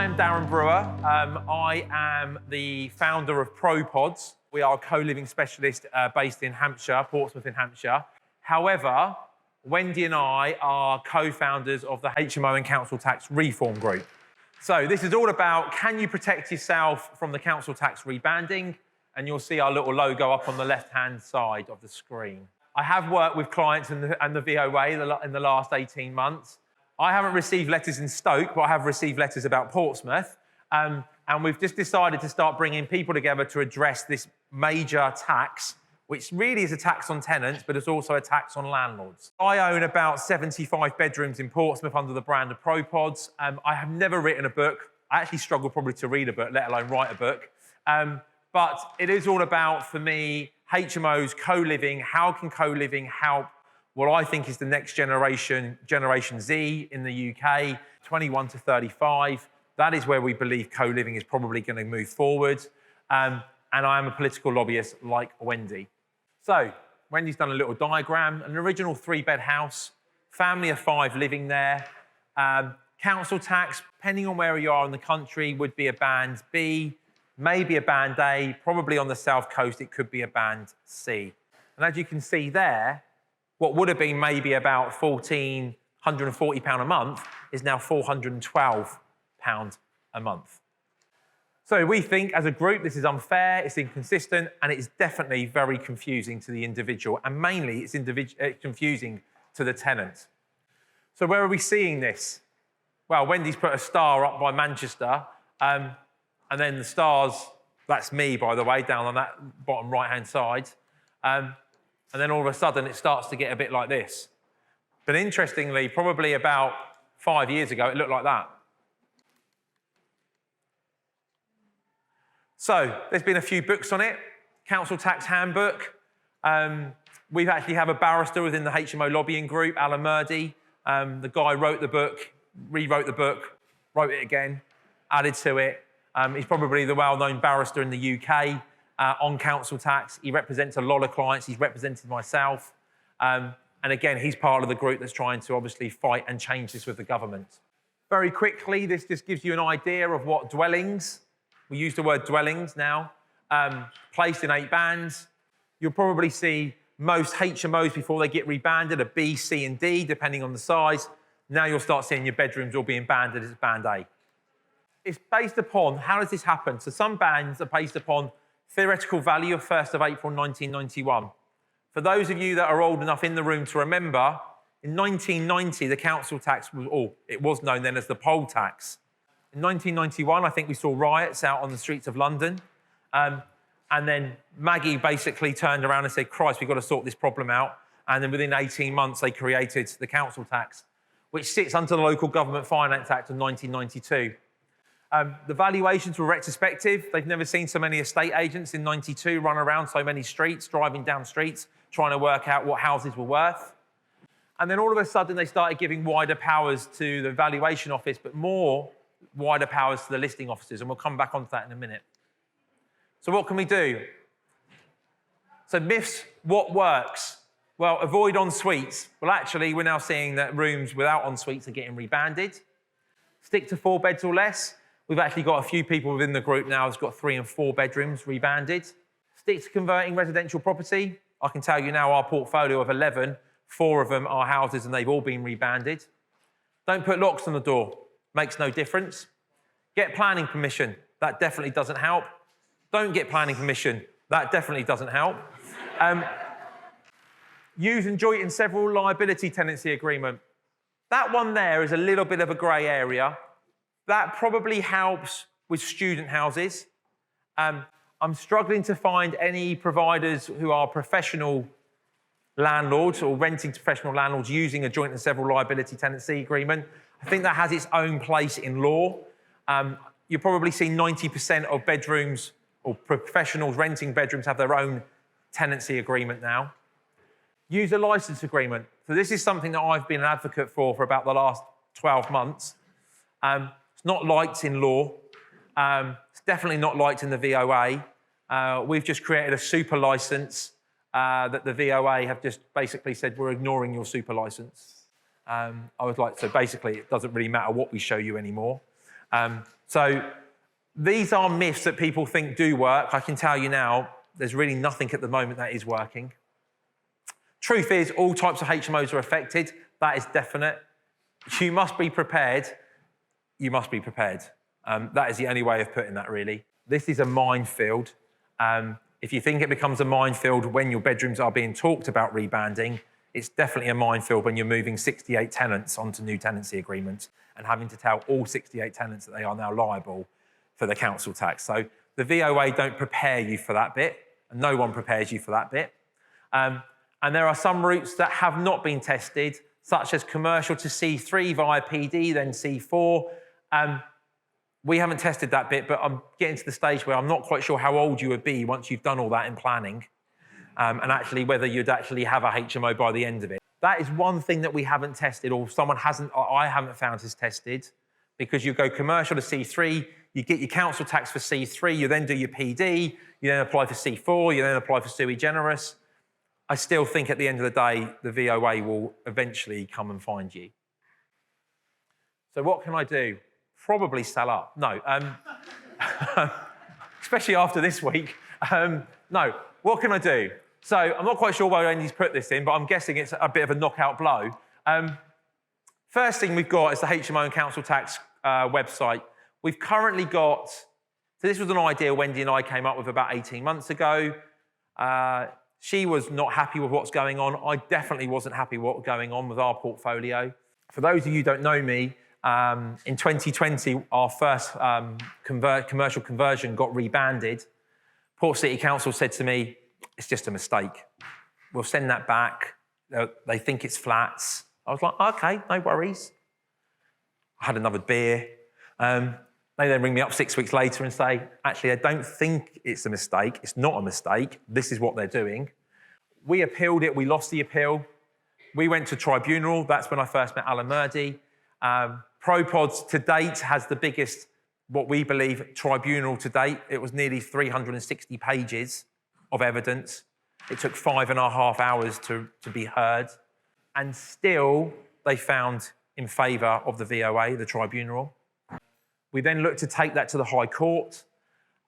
I'm Darren Brewer. I am the founder of ProPods. We are a co-living specialist based in Hampshire, Portsmouth in Hampshire. However, Wendy and I are co-founders of the HMO and Council Tax Reform Group. So this is all about, can you protect yourself from the council tax rebanding? And you'll see our little logo up on the left-hand side of the screen. I have worked with clients and the VOA in the last 18 months. I haven't received letters in Stoke, but I have received letters about Portsmouth. And we've just decided to start bringing people together to address this major tax, which really is a tax on tenants, but it's also a tax on landlords. I own about 75 bedrooms in Portsmouth under the brand of ProPods. I have never written a book. I actually struggle probably to read a book, let alone write a book. But it is all about, for me, HMOs, co-living. How can co-living help what I think is the next generation, Generation Z in the UK, 21 to 35. That is where we believe co-living is probably going to move forward. And I am a political lobbyist like Wendy. So Wendy's done a little diagram, an original 3-bed house, family of 5 living there. Council tax, depending on where you are in the country, would be a band B, maybe a band A, probably on the south coast it could be a band C. And as you can see there, what would have been maybe about £1,440 a month is now £412 a month. So we think as a group this is unfair, it's inconsistent, and it's definitely very confusing to the individual, and mainly it's confusing to the tenant. So where are we seeing this? Well, Wendy's put a star up by Manchester, and then the stars, that's me, by the way, down on that bottom right-hand side. And then all of a sudden it starts to get a bit like this. But interestingly, probably about 5 years ago, it looked like that. So there's been a few books on it. Council Tax Handbook. We actually have a barrister within the HMO lobbying group, Alan Murdy. The guy wrote the book, rewrote the book, wrote it again, added to it. He's probably the well-known barrister in the UK. On council tax. He represents a lot of clients. He's represented myself. And again, he's part of the group that's trying to obviously fight and change this with the government. Very quickly, this just gives you an idea of what dwellings, we use the word dwellings now, placed in 8 bands. You'll probably see most HMOs before they get rebanded are B, C, and D, depending on the size. Now you'll start seeing your bedrooms all being banded as band A. It's based upon, how does this happen? So some bands are based upon theoretical value of 1st of April 1991. For those of you that are old enough in the room to remember, in 1990, the council tax was, it was known then as the poll tax. In 1991, I think we saw riots out on the streets of London. And then Maggie basically turned around and said, Christ, we've got to sort this problem out. And then within 18 months, they created the council tax, which sits under the Local Government Finance Act of 1992. The valuations were retrospective. They've never seen so many estate agents in 92 run around so many streets, driving down streets, trying to work out what houses were worth. And then all of a sudden, they started giving wider powers to the valuation office, but more wider powers to the listing officers. And we'll come back onto that in a minute. So what can we do? So myths, what works? Well, avoid en-suites. Well, actually, we're now seeing that rooms without en-suites are getting rebanded. Stick to 4 beds or less. We've actually got a few people within the group now that's got 3 and 4 bedrooms rebanded. Stick to converting residential property. I can tell you now our portfolio of 11, 4 of them are houses and they've all been rebanded. Don't put locks on the door. Makes no difference. Get planning permission. That definitely doesn't help. Don't get planning permission. That definitely doesn't help. Use and joint and several liability tenancy agreement. That one there is a little bit of a grey area. That probably helps with student houses. I'm struggling to find any providers who are professional landlords or renting to professional landlords using a joint and several liability tenancy agreement. I think that has its own place in law. You'll probably see 90% of bedrooms or professionals renting bedrooms have their own tenancy agreement now. Use a license agreement. So this is something that I've been an advocate for about the last 12 months. It's not liked in law. It's definitely not liked in the VOA. We've just created a super license that the VOA have just basically said, we're ignoring your super license. I was like, so basically it doesn't really matter what we show you anymore. So these are myths that people think do work. I can tell you now, there's really nothing at the moment that is working. Truth is, all types of HMOs are affected. That is definite. You must be prepared. You must be prepared. That is the only way of putting that, really. This is a minefield. If you think it becomes a minefield when your bedrooms are being talked about rebanding, it's definitely a minefield when you're moving 68 tenants onto new tenancy agreements and having to tell all 68 tenants that they are now liable for the council tax. So the VOA don't prepare you for that bit, and no one prepares you for that bit. And there are some routes that have not been tested, such as commercial to C3 via PD, then C4. We haven't tested that bit, but I'm getting to the stage where I'm not quite sure how old you would be once you've done all that in planning, and actually whether you'd actually have a HMO by the end of it. That is one thing that we haven't tested, or someone hasn't, or I haven't found has tested, because you go commercial to C3, you get your council tax for C3, you then do your PD, you then apply for C4, you then apply for sui generis. I still think at the end of the day, the VOA will eventually come and find you. So what can I do? Probably sell up. No. Especially after this week. No. What can I do? So I'm not quite sure why Andy's put this in, but I'm guessing it's a bit of a knockout blow. First thing we've got is the HMO and council tax website. We've currently got, so this was an idea Wendy and I came up with about 18 months ago. She was not happy with what's going on. I definitely wasn't happy with what was going on with our portfolio. For those of you who don't know me, in 2020, our first commercial conversion got rebanded. Port City Council said to me, it's just a mistake. We'll send that back. They think it's flats. I was like, okay, no worries. I had another beer. They then ring me up 6 weeks later and say, actually, I don't think it's a mistake. It's not a mistake. This is what they're doing. We appealed it. We lost the appeal. We went to tribunal. That's when I first met Alan Murdy. ProPods to date has the biggest, what we believe, tribunal to date. It was nearly 360 pages of evidence. It took 5.5 hours to be heard. And still, they found in favour of the VOA, the tribunal. We then looked to take that to the High Court.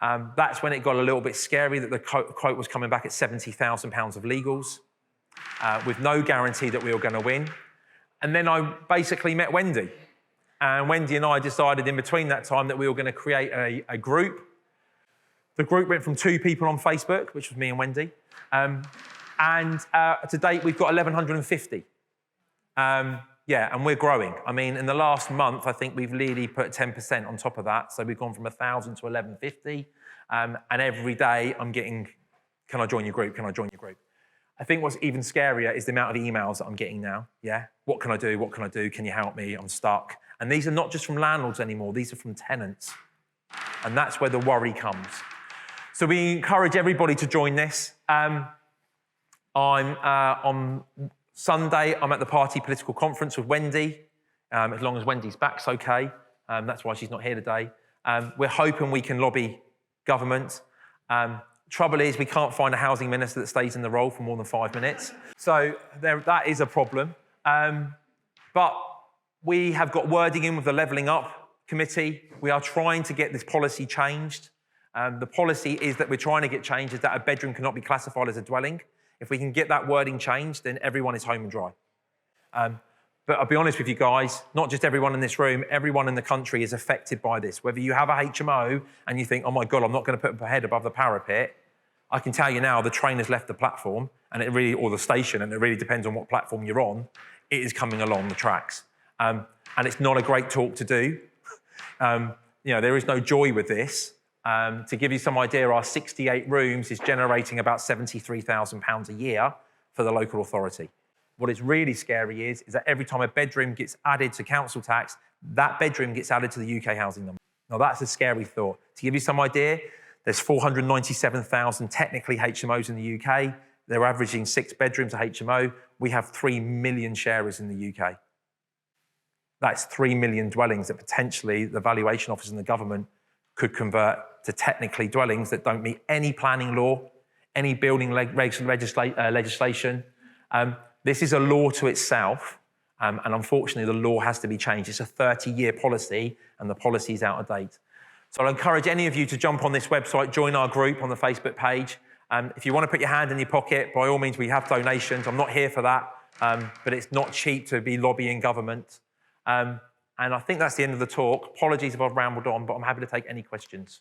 That's when it got a little bit scary that the quote was coming back at £70,000 of legals, with no guarantee that we were going to win. And then I basically met Wendy. And Wendy and I decided in between that time that we were going to create a group. The group went from 2 people on Facebook, which was me and Wendy. And to date, we've got 1,150. Yeah, and we're growing. I mean, in the last month, I think we've really put 10% on top of that. So we've gone from 1,000 to 1,150. And every day I'm getting, can I join your group? Can I join your group? I think what's even scarier is the amount of emails that I'm getting now. Yeah, what can I do? What can I do? Can you help me? I'm stuck. And these are not just from landlords anymore. These are from tenants. And that's where the worry comes. So we encourage everybody to join this. On Sunday, I'm at the party political conference with Wendy. As long as Wendy's back's okay. That's why she's not here today. We're hoping we can lobby government. Trouble is, we can't find a housing minister that stays in the role for more than 5 minutes. So that is a problem. But we have got wording in with the Levelling Up Committee. We are trying to get this policy changed. The policy is that we're trying to get changed is that a bedroom cannot be classified as a dwelling. If we can get that wording changed, then everyone is home and dry. But I'll be honest with you guys, not just everyone in this room, everyone in the country is affected by this. Whether you have a HMO and you think, oh my God, I'm not going to put my head above the parapet, I can tell you now the train has left the platform and it really, or the station, and it really depends on what platform you're on, it is coming along the tracks. And it's not a great talk to do. There is no joy with this. To give you some idea, our 68 rooms is generating about £73,000 a year for the local authority. What is really scary is that every time a bedroom gets added to council tax, that bedroom gets added to the UK housing number. Now, that's a scary thought. To give you some idea, there's 497,000 technically HMOs in the UK. They're averaging 6 bedrooms a HMO. We have 3 million sharers in the UK. That's 3 million dwellings that potentially the valuation office and the government could convert to technically dwellings that don't meet any planning law, any building legislation. This is a law to itself, and unfortunately the law has to be changed. It's a 30-year policy, and the policy is out of date. So I'll encourage any of you to jump on this website, join our group on the Facebook page. If you want to put your hand in your pocket, by all means, we have donations. I'm not here for that, but it's not cheap to be lobbying government. And I think that's the end of the talk. Apologies if I've rambled on, but I'm happy to take any questions.